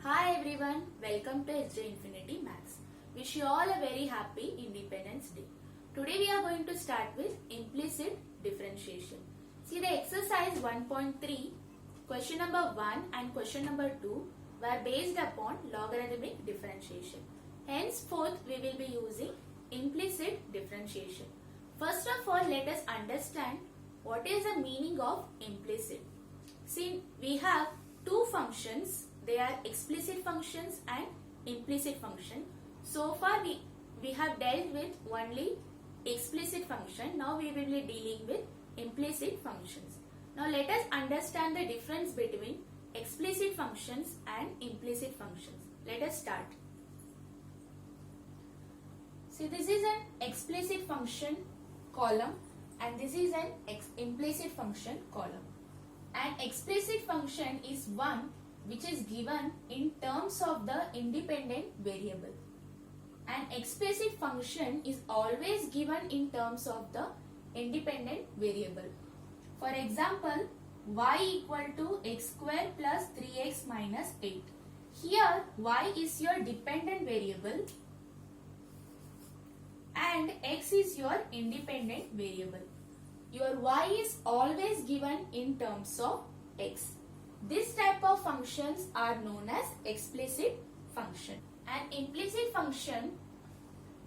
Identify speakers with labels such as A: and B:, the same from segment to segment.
A: Hi everyone, welcome to SJ Infinity Maths. Wish you all a very happy Independence Day. Today we are going to start with implicit differentiation. See the exercise 1.3, question number 1 and question number 2 were based upon logarithmic differentiation. Henceforth we will be using implicit differentiation. First of all, let us understand what is the meaning of implicit. See, we have two functions. They are explicit functions and implicit function. So far we have dealt with only explicit function. Now we will be dealing with implicit functions. Now let us understand the difference between explicit functions and implicit functions. Let us start. See, this is an explicit function column and this is an implicit function column. An explicit function is one which is given in terms of the independent variable. An explicit function is always given in terms of the independent variable. For example, y equal to x square plus 3x minus 8. Here y is your dependent variable and x is your independent variable. Your y is always given in terms of x. This type of functions are known as explicit function. An implicit function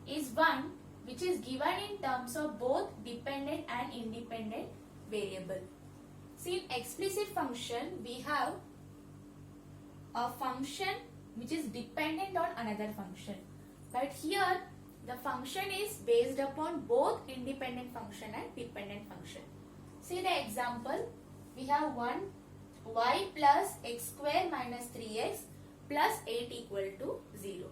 A: is one which is given in terms of both dependent and independent variable. See, in explicit function we have a function which is dependent on another function. But here the function is based upon both independent function and dependent function. See the example, we have one y plus x square minus 3x plus 8 equal to 0.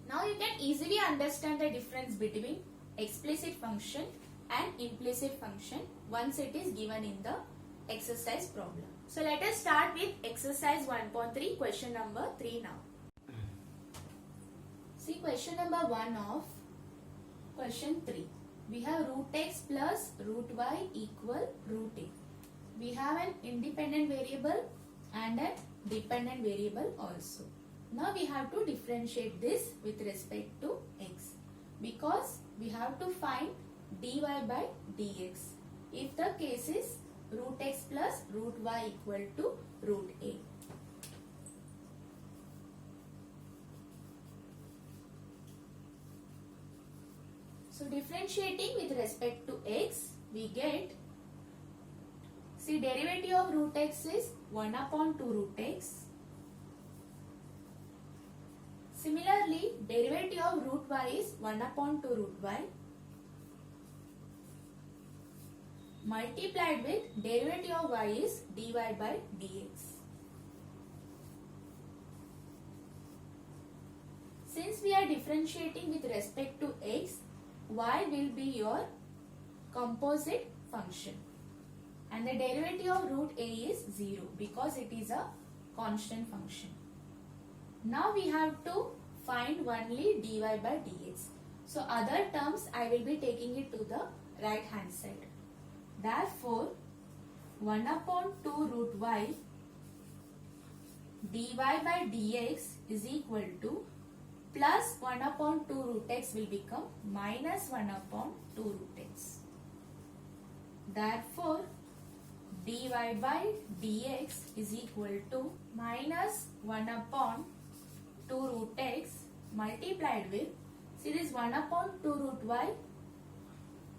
A: Now you can easily understand the difference between explicit function and implicit function once it is given in the exercise problem. So let us start with exercise 1.3, question number 3 now. See question number 1 of question 3. We have root x plus root y equal root a. We have an independent variable and a dependent variable also. Now we have to differentiate this with respect to x because we have to find dy by dx if the case is root x plus root y equal to root a. So differentiating with respect to x, we get, see, derivative of root x is 1 upon 2 root x. Similarly, derivative of root y is 1 upon 2 root y multiplied with derivative of y is dy by dx. Since we are differentiating with respect to x, y will be your composite function and the derivative of root a is 0 because it is a constant function. Now we have to find only dy by dx. So other terms I will be taking it to the right hand side. Therefore 1 upon 2 root y dy by dx is equal to plus 1 upon 2 root x will become minus 1 upon 2 root x. Therefore, dy by dx is equal to minus 1 upon 2 root x multiplied with, see this 1 upon 2 root y,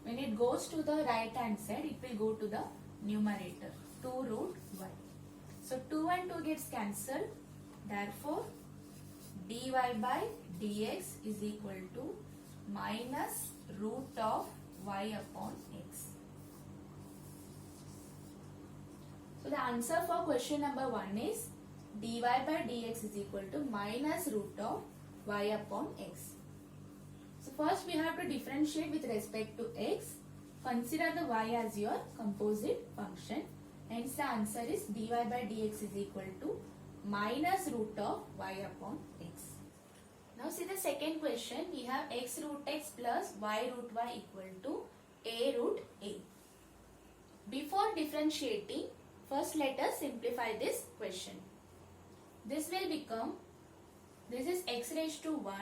A: when it goes to the right hand side, it will go to the numerator, 2 root y. So 2 and 2 gets cancelled. Therefore, dy by dx is equal to minus root of y upon x. So the answer for question number 1 is dy by dx is equal to minus root of y upon x. So first we have to differentiate with respect to x. Consider the y as your composite function. Hence the answer is dy by dx is equal to minus root of y upon x. Now see the second question. We have x root x plus y root y equal to a root a. Before differentiating, first let us simplify this question. this will become, this is x raised to 1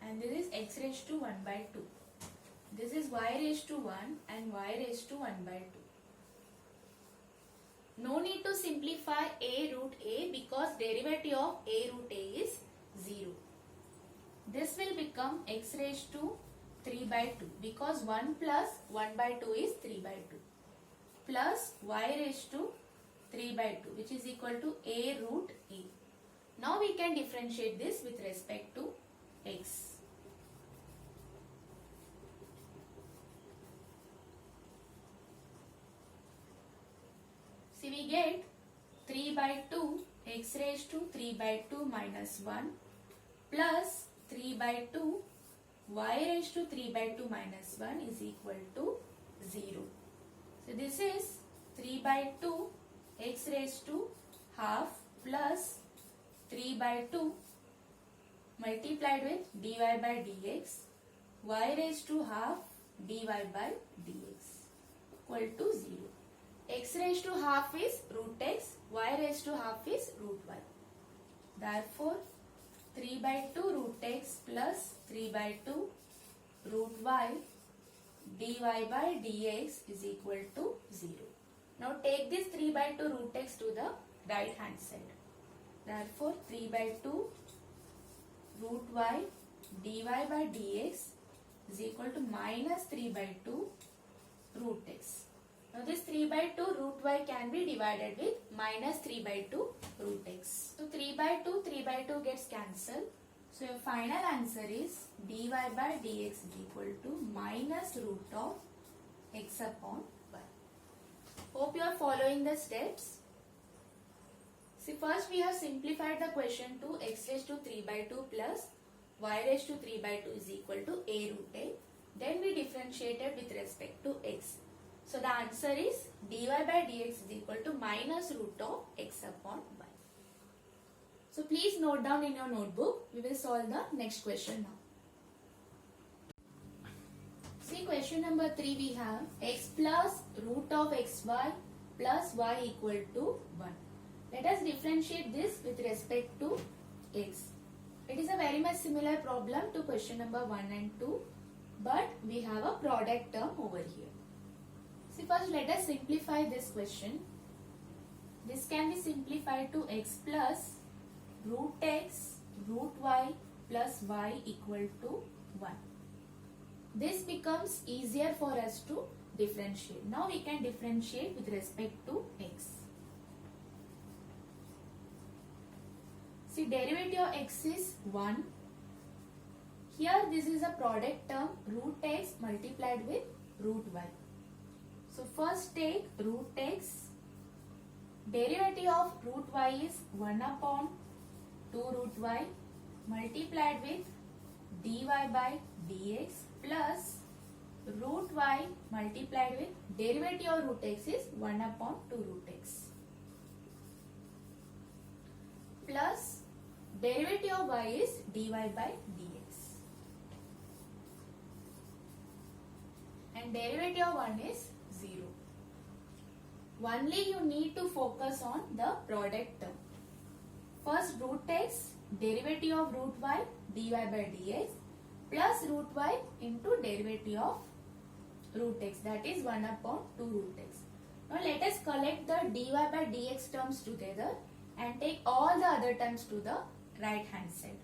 A: and this is x raised to 1 by 2. This is y raised to 1 and y raised to 1 by 2. No need to simplify a root a because derivative of a root a is 0. This will become x raised to 3 by 2 because 1 plus 1 by 2 is 3 by 2 plus y raised to 3 by 2 which is equal to a root a. Now we can differentiate this with respect to x. See, we get 3 by 2 x raised to 3 by 2 minus 1 plus 3 by 2 y raised to 3 by 2 minus 1 is equal to 0. So this is 3 by 2 x raised to half plus 3 by 2 multiplied with dy by dx y raised to half dy by dx equal to 0. X raised to half is root x, y raised to half is root y. Therefore, 3 by 2 root x plus 3 by 2 root y dy by dx is equal to 0. Now take this 3 by 2 root x to the right hand side. Therefore, 3 by 2 root y dy by dx is equal to minus 3 by 2 root x. Now this 3 by 2 root y can be divided with minus 3 by 2 root x. So 3 by 2 gets cancelled. So your final answer is dy by dx is equal to minus root of x upon y. Hope you are following the steps. See, first we have simplified the question to x raised to 3 by 2 plus y raised to 3 by 2 is equal to a root a. Then we differentiated with respect to x. So the answer is dy by dx is equal to minus root of x upon y. So please note down in your notebook. We will solve the next question now. See, question number 3 we have x plus root of xy plus y equal to 1. Let us differentiate this with respect to x. It is a very much similar problem to question number 1 and 2, but we have a product term over here. See, first let us simplify this question. This can be simplified to x plus root x root y plus y equal to 1. This becomes easier for us to differentiate. Now we can differentiate with respect to x. See, derivative of x is 1. Here this is a product term root x multiplied with root y. So first take root x, derivative of root y is 1 upon 2 root y multiplied with dy by dx plus root y multiplied with derivative of root x is 1 upon 2 root x plus derivative of y is dy by dx and derivative of 1 is 0. Only you need to focus on the product term. First root x derivative of root y dy by dx plus root y into derivative of root x, that is 1 upon 2 root x. Now let us collect the dy by dx terms together and take all the other terms to the right hand side.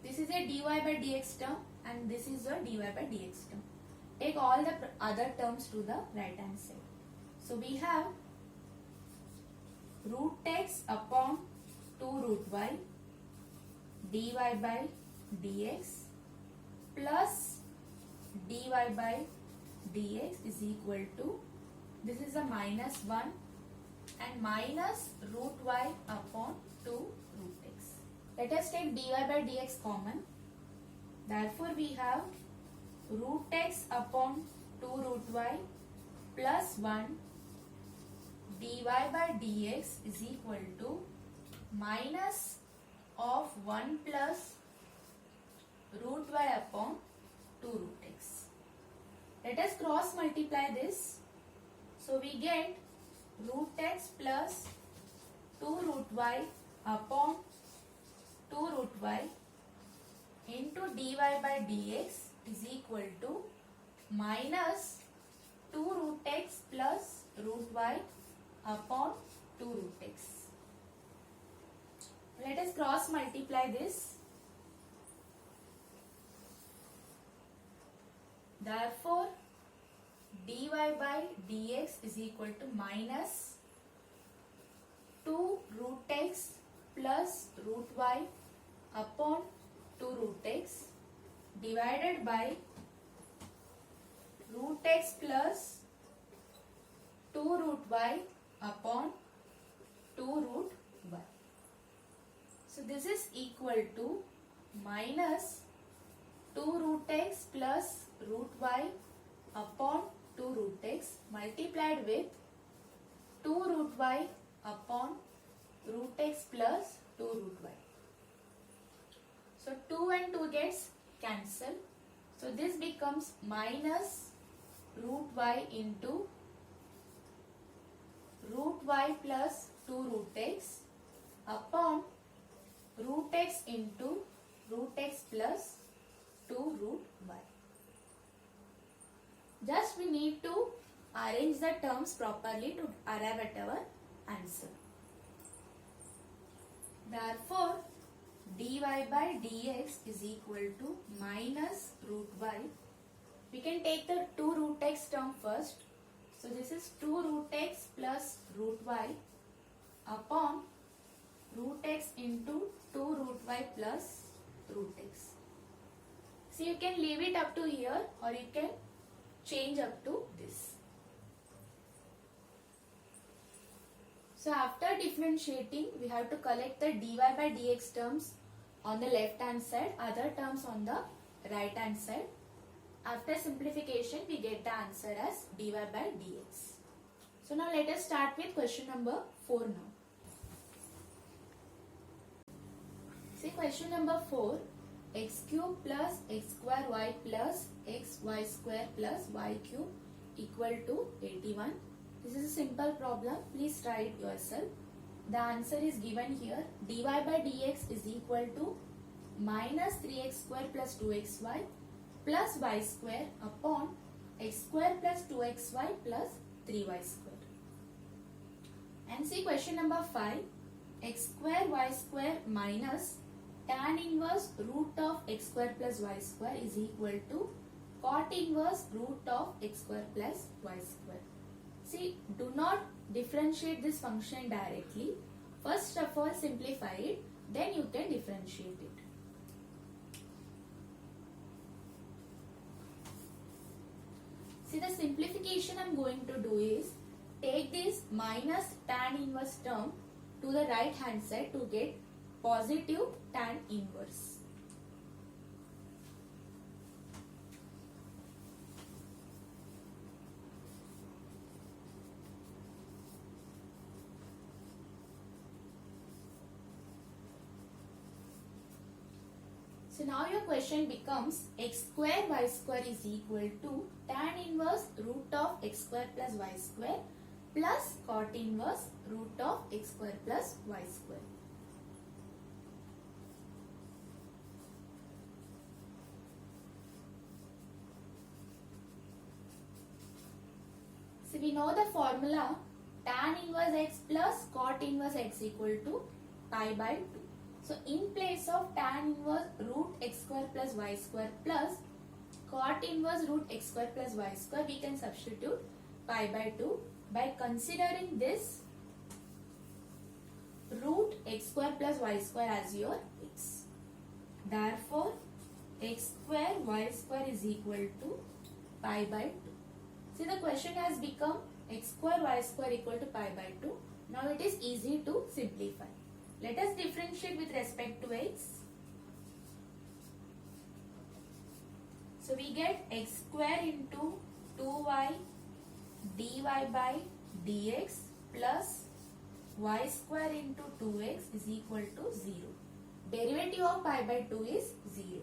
A: This is a dy by dx term and this is a dy by dx term. Take all the other terms to the right hand side. So we have root x upon 2 root y dy by dx plus dy by dx is equal to, this is a minus 1 and minus root y upon 2 root x. Let us take dy by dx common. Therefore we have root x upon 2 root y plus 1 dy by dx is equal to minus of 1 plus root y upon 2 root x. Let us cross multiply this. So we get root x plus 2 root y upon 2 root y into dy by dx is equal to minus 2 root x plus root y upon 2 root x. Let us cross multiply this. Therefore, dy by dx is equal to minus 2 root x plus root y upon 2 root x divided by root x plus 2 root y upon 2 root y. So this is equal to minus 2 root x plus root y upon 2 root x multiplied with 2 root y upon root x plus 2 root y. So 2 and 2 gets cancelled. So this becomes minus root y into root y plus 2 root x upon root x into root x plus 2 root y. Just we need to arrange the terms properly to arrive at our answer. Therefore, dy by dx is equal to minus root y. We can take the 2 root x term first. So this is 2 root x plus root y upon root x into 2 root y plus root x. So you can leave it up to here or you can change up to this. So after differentiating, we have to collect the dy by dx terms on the left hand side, other terms on the right hand side. After simplification, we get the answer as dy by dx. So now let us start with question number 4 now. See question number 4. X cube plus x square y plus x y square plus y cube equal to 81. This is a simple problem. Please try it yourself. The answer is given here. Dy by dx is equal to minus 3x square plus 2xy plus y square upon x square plus 2xy plus 3y square. And see question number 5. X square y square minus tan inverse root of x square plus y square is equal to cot inverse root of x square plus y square. See, do not differentiate this function directly. First of all, simplify it, then you can differentiate it. See, the simplification I am going to do is take this minus tan inverse term to the right hand side to get positive tan inverse. So now your question becomes x square y square is equal to tan inverse root of x square plus y square plus cot inverse root of x square plus y square. So we know the formula tan inverse x plus cot inverse x equal to pi by 2. So in place of tan inverse root x square plus y square plus cot inverse root x square plus y square, we can substitute pi by 2 by considering this root x square plus y square as your x. Therefore, x square y square is equal to pi by 2. See, the question has become x square y square equal to pi by 2. Now it is easy to simplify. Let us differentiate with respect to x. So we get x square into 2y dy by dx plus y square into 2x is equal to 0. Derivative of pi by 2 is 0.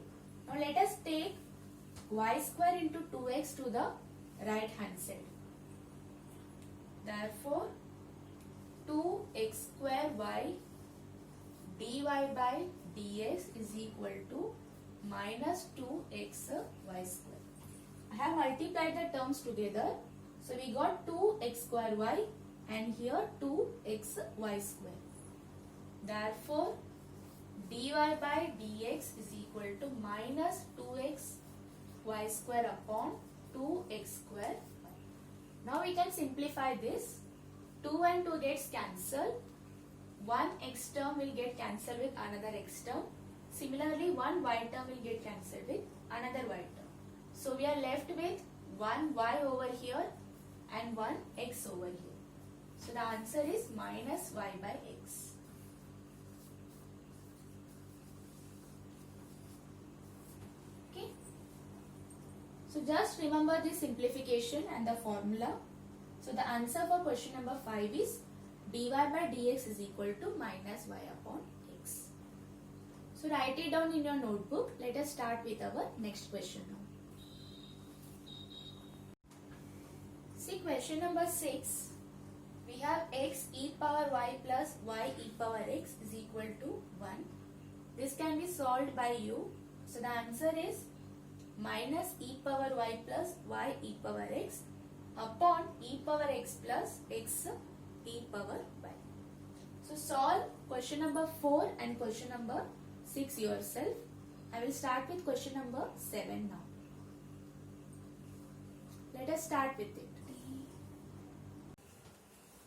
A: Now let us take y square into 2x to the right hand side. Therefore, 2 2x square y dy by dx is equal to minus 2x y square. I have multiplied the terms together. So we got 2x square y and here 2x y square. Therefore, dy by dx is equal to minus 2x y square upon 2x square y. Now we can simplify this. 2 and 2 gets cancelled. One x term will get cancelled with another x term. Similarly, one y term will get cancelled with another y term. So we are left with one y over here and one x over here. So the answer is minus y by x. Okay. So just remember this simplification and the formula. So the answer for question number 5 is dy by dx is equal to minus y upon x. So write it down in your notebook. Let us start with our next question now. See question number 6. We have x e power y plus y e power x is equal to 1. This can be solved by you. So the answer is minus e power y plus y e power x upon e power x plus x e power y. So solve question number 4 and question number 6 yourself. I will start with question number 7 now. Let us start with it.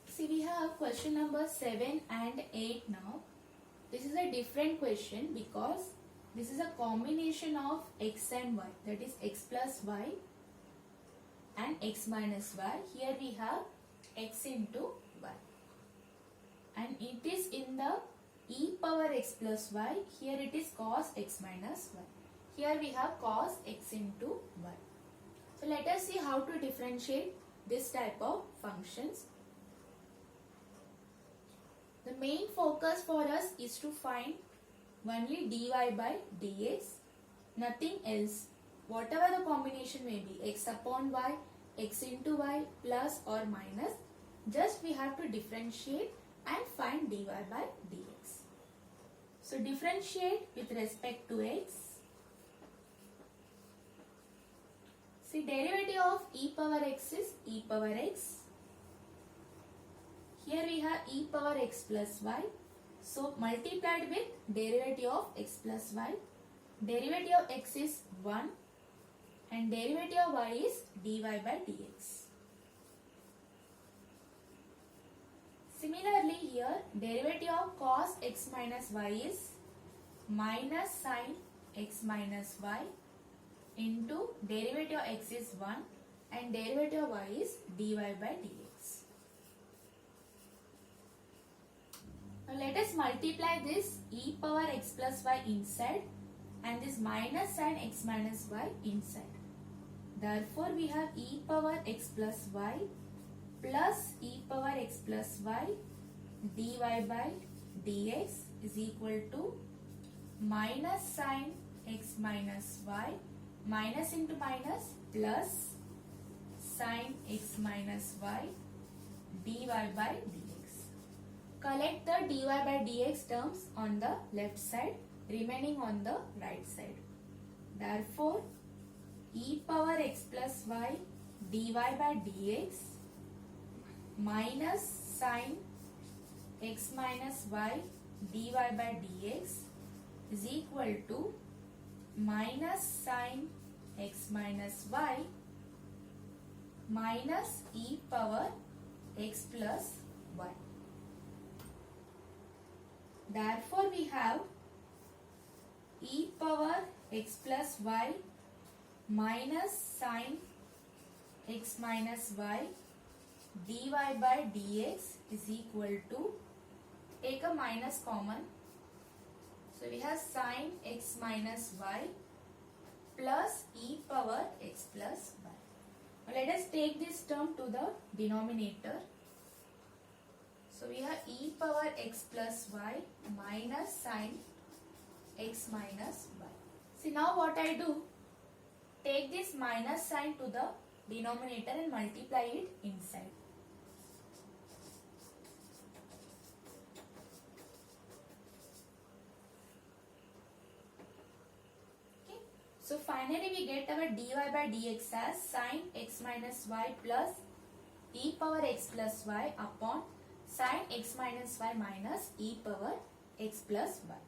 A: See, we have question number 7 and 8 now. This is a different question because this is a combination of x and y, that is x plus y and x minus y. Here we have x into y and it is in the e power x plus y. Here it is cos x minus y. Here we have cos x into y. So let us see how to differentiate this type of functions. The main focus for us is to find only dy by dx, nothing else. Whatever the combination may be, x upon y, x into y, plus or minus, just we have to differentiate and find dy by dx. So differentiate with respect to x. See, derivative of e power x is e power x. Here we have e power x plus y. So multiplied with derivative of x plus y. Derivative of x is 1 and derivative of y is dy by dx. Similarly here, derivative of cos x minus y is minus sin x minus y into derivative of x is 1 and derivative of y is dy by dx. Now let us multiply this e power x plus y inside and this minus sin x minus y inside. Therefore we have e power x plus y plus e power x plus y dy by dx is equal to minus sin x minus y, minus into minus, plus sin x minus y dy by dx. Collect the dy by dx terms on the left side, remaining on the right side. Therefore, e power x plus y dy by dx minus sin x minus y dy by dx is equal to minus sin x minus y minus e power x plus y. Therefore, we have e power x plus y minus sin x minus y dy by dx is equal to, take a minus common. So we have sin x minus y plus e power x plus y. Now let us take this term to the denominator. So we have e power x plus y minus sin x minus y. See, now what I do? Take this minus sign to the denominator and multiply it inside. So finally we get our dy by dx as sin x minus y plus e power x plus y upon sin x minus y minus e power x plus y.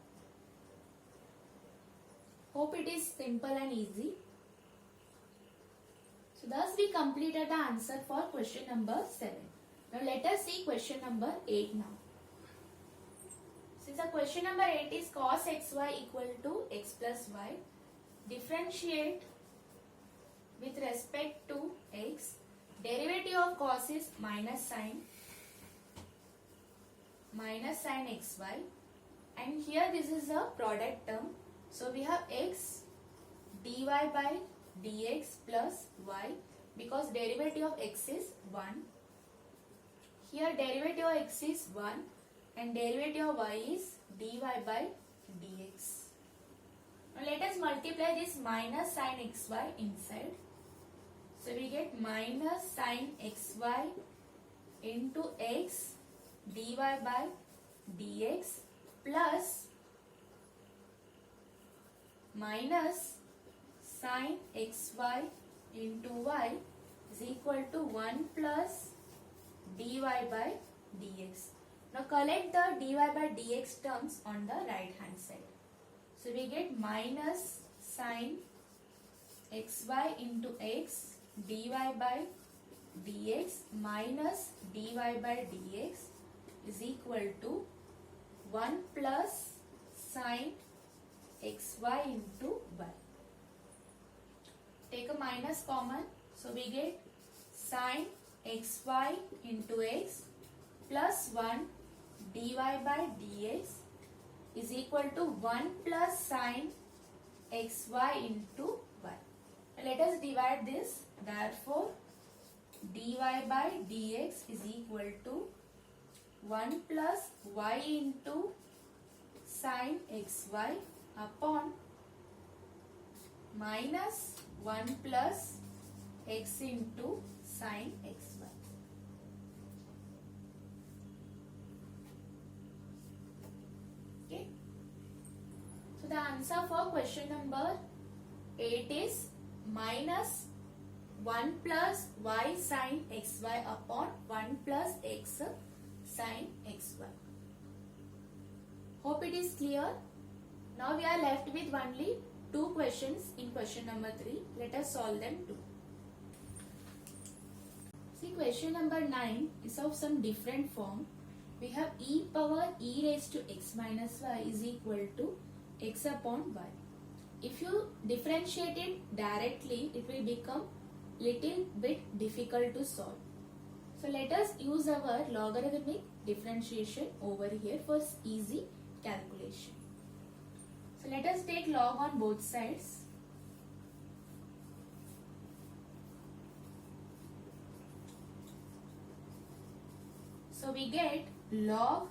A: Hope it is simple and easy. So thus we completed the answer for question number 7. Now let us see question number 8 now. Since the question number 8 is cos xy equal to x plus y, differentiate with respect to x. Derivative of cos is minus sin xy, and here this is a product term. So we have x dy by dx plus y, because derivative of x is 1. Here derivative of x is 1 and derivative of y is dy by dx. Now let us multiply this minus sin xy inside. So we get minus sin xy into x dy by dx plus minus sin xy into y is equal to 1 plus dy by dx. Now collect the dy by dx terms on the right hand side. So we get minus sin xy into x dy by dx minus dy by dx is equal to 1 plus sin xy into y. Take a minus common, so we get sin xy into x plus 1 dy by dx is equal to 1 plus sin xy into y. Let us divide this. Therefore, dy by dx is equal to 1 plus y into sin xy upon minus 1 plus x into sin xy. Okay. So the answer for question number 8 is minus 1 plus y sin xy upon 1 plus x sin xy. Hope it is clear. Now we are left with only 2 questions in question number 3. Let us solve them too. See, question number 9 is of some different form. We have e power e raised to x minus y is equal to x upon y. If you differentiate it directly, it will become little bit difficult to solve. So let us use our logarithmic differentiation over here for easy calculation. So let us take log on both sides. So we get log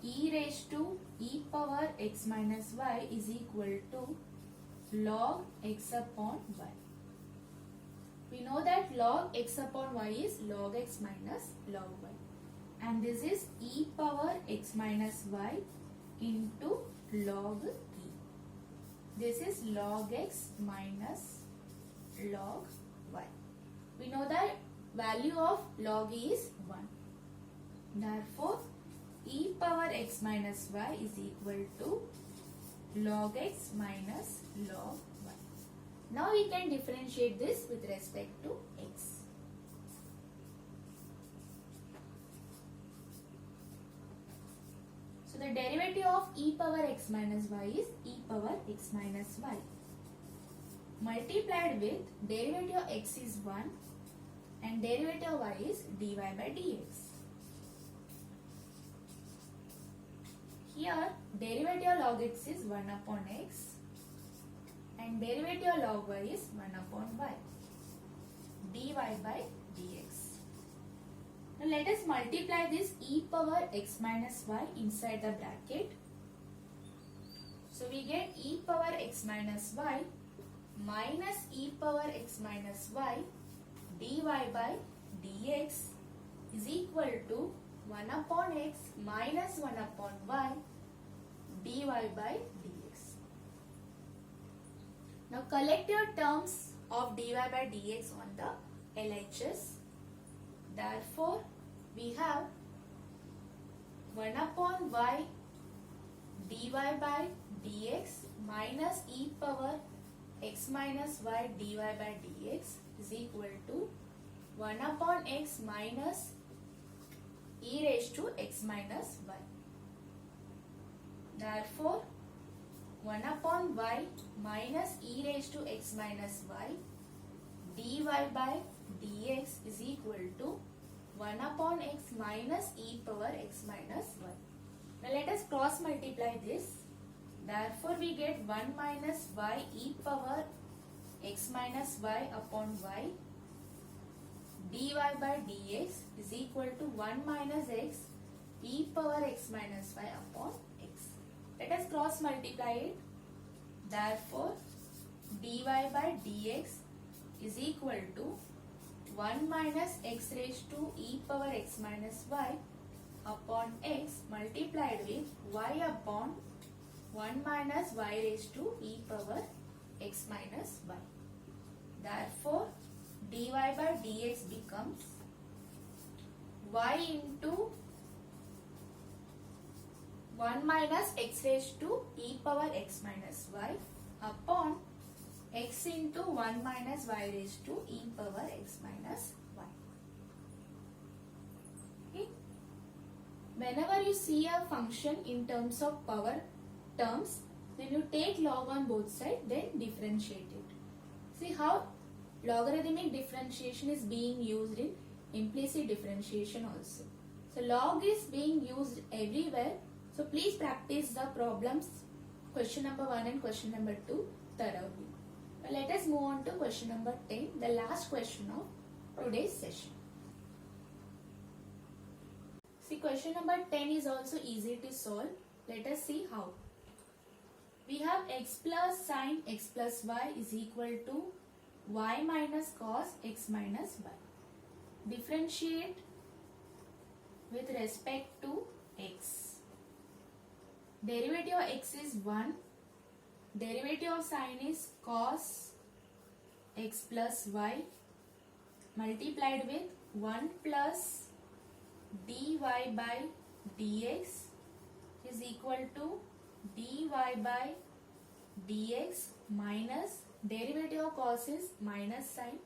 A: e raised to e power x minus y is equal to log x upon y. We know that log x upon y is log x minus log y, and this is e power x minus y into log e. This is log x minus log y. We know that value of log e is 1. Therefore, e power x minus y is equal to log x minus log y. Now we can differentiate this with respect to x. So the derivative of e power x minus y is e power x minus y multiplied with derivative of x is 1 and derivative of y is dy by dx. Here derivative of log x is 1 upon x and derivative of log y is 1 upon y, dy by dx. Now let us multiply this e power x minus y inside the bracket. So we get e power x minus y minus e power x minus y dy by dx is equal to 1 upon x minus 1 upon y dy by dx. Now collect your terms of dy by dx on the LHS. Therefore, we have 1 upon y dy by dx minus e power x minus y dy by dx is equal to 1 upon x minus e raised to x minus y. Therefore, 1 upon y minus e raised to x minus y dy by dx is equal to 1 upon x minus e power x minus y. Now let us cross multiply this. Therefore, we get 1 minus y e power x minus y upon y dy by dx is equal to 1 minus x e power x minus y upon x. Let us cross multiply it. Therefore, dy by dx is equal to 1 minus x raised to e power x minus y upon x multiplied with y upon 1 minus y raised to e power x minus y. Therefore, dy by dx becomes y into 1 minus x raised to e power x minus y upon x into 1 minus y raised to e power x minus y. Okay. Whenever you see a function in terms of power terms, then you take log on both sides, then differentiate it. See how logarithmic differentiation is being used in implicit differentiation also. So log is being used everywhere. So please practice the problems question number 1 and question number 2 thoroughly. Now let us move on to question number 10, the last question of today's session. See, question number 10 is also easy to solve. Let us see how. We have x plus sine x plus y is equal to y minus cos x minus y. Differentiate with respect to x. Derivative of x is 1. Derivative of sine is cos x plus y multiplied with 1 plus dy by dx is equal to dy by dx minus derivative of cos is minus sine.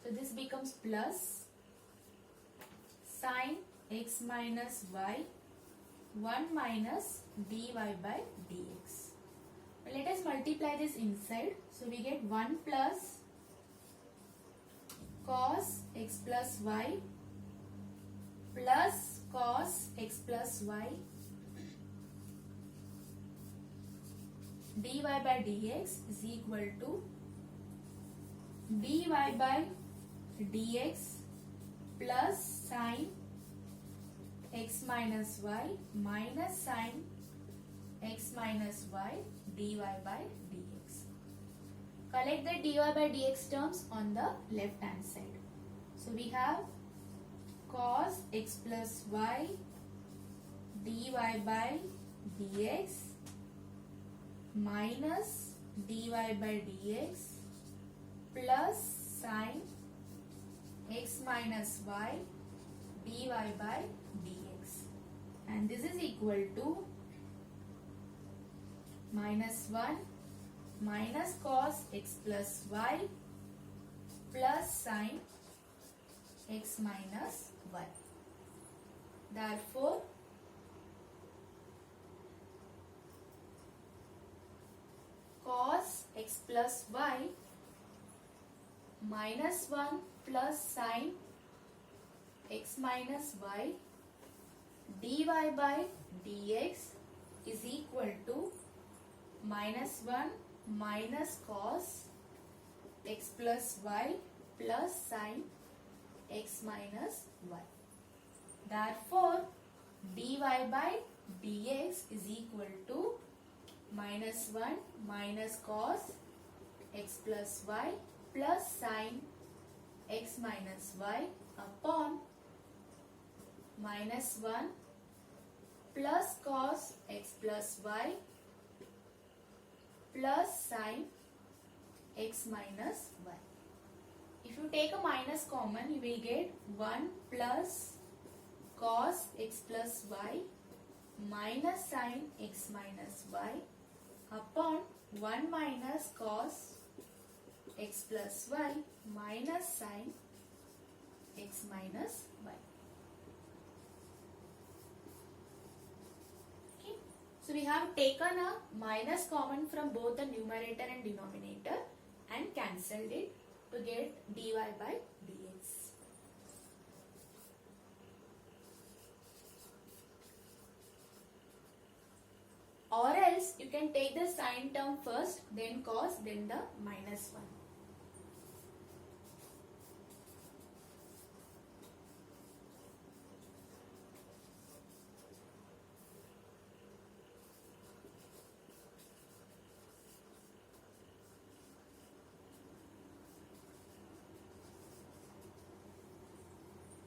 A: So this becomes plus sine x minus y 1 minus dy by dx. Let us multiply this inside. So we get 1 plus cos x plus y plus cos x plus y dy by dx is equal to dy by dx plus sine x minus y minus sine x minus y dy by dx. Collect the dy by dx terms on the left hand side. So we have cos x plus y dy by dx minus dy by dx plus sine x minus y dy by dx, and this is equal to minus 1 minus cos x plus y plus sine x minus y. Therefore, cos x plus y minus 1 plus sine x minus y dy by dx is equal to minus 1 minus cos x plus y plus sine x minus y. Therefore, dy by dx is equal to minus 1 minus cos x plus y plus sine x minus y upon minus 1 plus cos x plus y plus sine x minus y. If you take a minus common, you will get 1 plus cos x plus y minus sin x minus y upon 1 minus cos x plus y minus sin x minus y. Okay. So we have taken a minus common from both the numerator and denominator and cancelled it to get dy by dx. Or else you can take the sine term first, then cos, then the minus 1.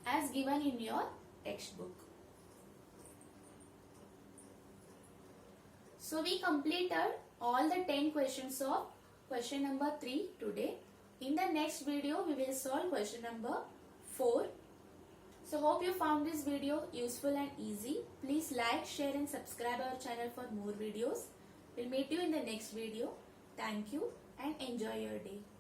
A: As given in your textbook. So we completed all the 10 questions of question number 3 today. In the next video, we will solve question number 4. So hope you found this video useful and easy. Please like, share and subscribe our channel for more videos. We'll meet you in the next video. Thank you and enjoy your day.